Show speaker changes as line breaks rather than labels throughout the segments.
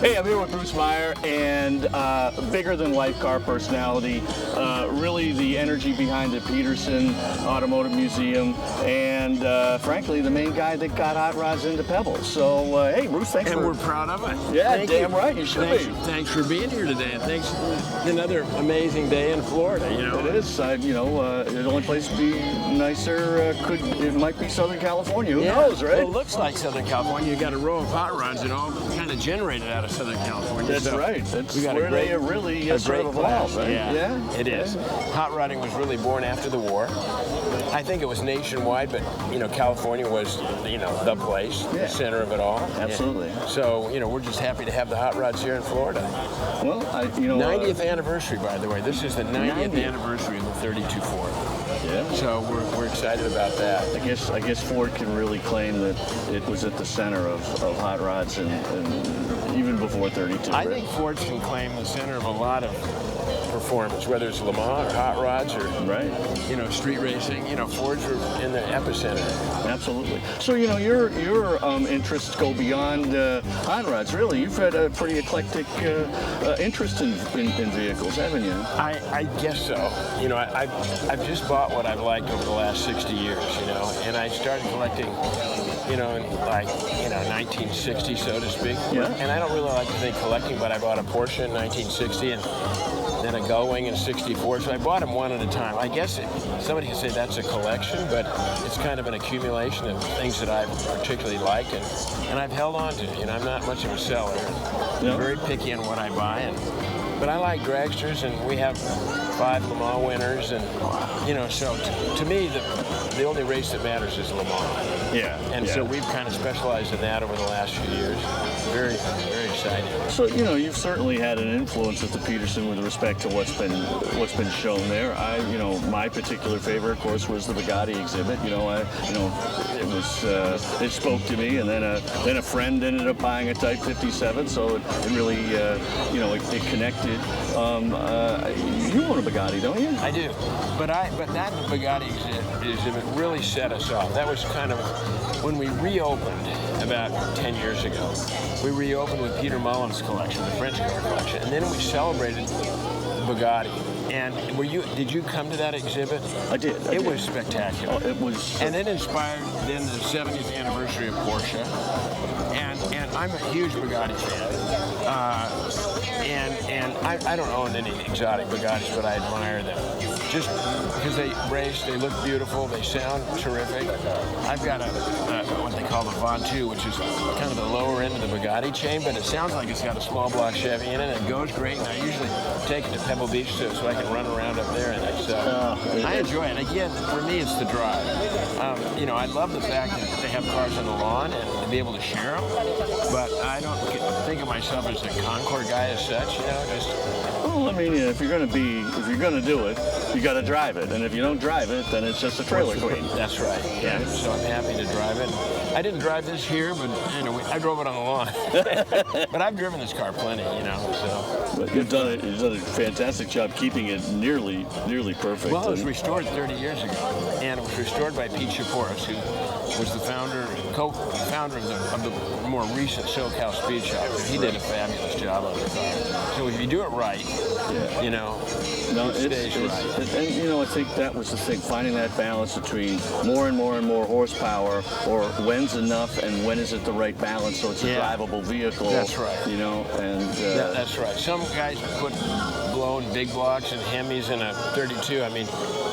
Hey, I'm here with Bruce Meyer, and bigger-than-life car personality, really the energy behind the Peterson Automotive Museum, and frankly, the main guy that got hot rods into Pebbles. So, hey, Bruce, thanks
and
for...
we're proud of it.
Yeah,
Thank
damn
you.
right, you should be.
Thanks for being here today, and thanks for another amazing day in Florida, you know.
It is. The only place to be nicer it might be Southern California. Who knows, right?
Well, it looks like Southern California. You got a row of hot rods that all kind of generated out of Southern California.
That's right. That's
we got
where
a great,
they really
a
sort
great
of
class.
evolved, right?
Yeah, it is. Hot rodding was really born after the war. I think it was nationwide, but California was the place, the center of it all.
Absolutely.
Yeah. So we're just happy to have the hot rods here in Florida.
Well,
90th anniversary, by the way. This is the 90th anniversary of the 32 Ford.
Yeah.
So we're excited about that.
I guess Ford can really claim that it was at the center of hot rods and even before 32.
I think Ford can claim the center of a lot of performance, whether it's Le Mans or hot rods or street racing. Fords were in the epicenter.
Absolutely. So your interests go beyond hot rods. Really, you've had a pretty eclectic interest in vehicles, haven't you?
I guess so. I've just bought what I've liked over the last 60 years. And I started collecting in 1960, so to speak.
Yeah.
And I don't really like to think collecting, but I bought a Porsche in 1960 and then a Gullwing in 64, so I bought them one at a time. I guess somebody could say that's a collection, but it's kind of an accumulation of things that I particularly like and I've held on to. I'm not much of a seller. I'm very picky on what I buy, but I like dragsters, and we have 5 Le Mans winners, and so to me the only race that matters is Le Mans.
Yeah.
And so we've kind of specialized in that over the last few years. Very, very exciting.
So you've certainly had an influence at the Peterson with respect to what's been shown there. My particular favorite, of course, was the Bugatti exhibit. It spoke to me, and then a friend ended up buying a Type 57, so it really it connected. You own a Bugatti, don't you?
I do, but that Bugatti exhibit really set us off. That was kind of when we reopened about 10 years ago. We reopened with Peter Mullen's collection, the French car collection, and then we celebrated Bugatti. And did you come to that exhibit?
I did.
It was spectacular.
Oh, it was.
And it inspired then the 70th anniversary of Porsche. And I'm a huge Bugatti fan. And I don't own any exotic Bugattis, but I admire them. Just because they race, they look beautiful, they sound terrific. I've got what they call the Ventoux, which is kind of the lower end of the Bugatti chain, but it sounds like it's got a small block Chevy in it, and it goes great, and I usually take it to Pebble Beach so I can run around up there in it. So I enjoy it. Again, for me, it's the drive. I love the fact that they have cars on the lawn and to be able to share them, but I don't think of myself as a Concourse guy as such,
Well, if you're going to do it, you got to drive it, and if you don't drive it, then it's just a trailer queen.
That's right. Yeah. So I'm happy to drive it. I didn't drive this here, but I drove it on the lawn. But I've driven this car plenty, So.
But you've done a fantastic job keeping it nearly perfect.
Well, it was restored 30 years ago, and it was restored by Pete Chaporis, who was the co-founder of the more recent SoCal Speed Shop. He did a fabulous job on the car. So if you do it right, it stays right.
And I think that was the thing, finding that balance between more and more horsepower, or when's enough and when is it the right balance so it's a drivable vehicle.
That's right.
That's
right. Some guys put blowing big blocks and Hemis in a 32.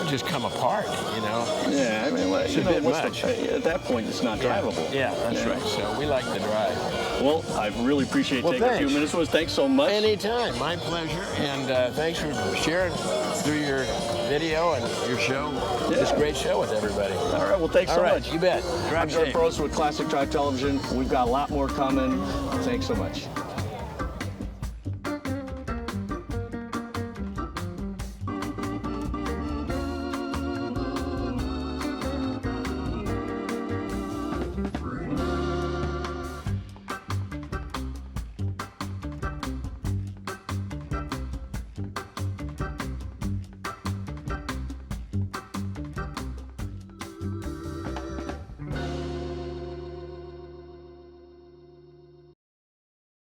Just come apart,
Yeah,
it's a bit much.
At that point, it's not drivable.
Yeah, that's right. So we like the drive.
Well, I really appreciate taking a few minutes with us. Thanks so much.
Anytime. My pleasure. And thanks for sharing through your video and your show, this great show with everybody.
All right. Well, thanks so much.
You bet.
I'm Dirk Burrowes with Classic Drive Television. We've got a lot more coming. Thanks so much.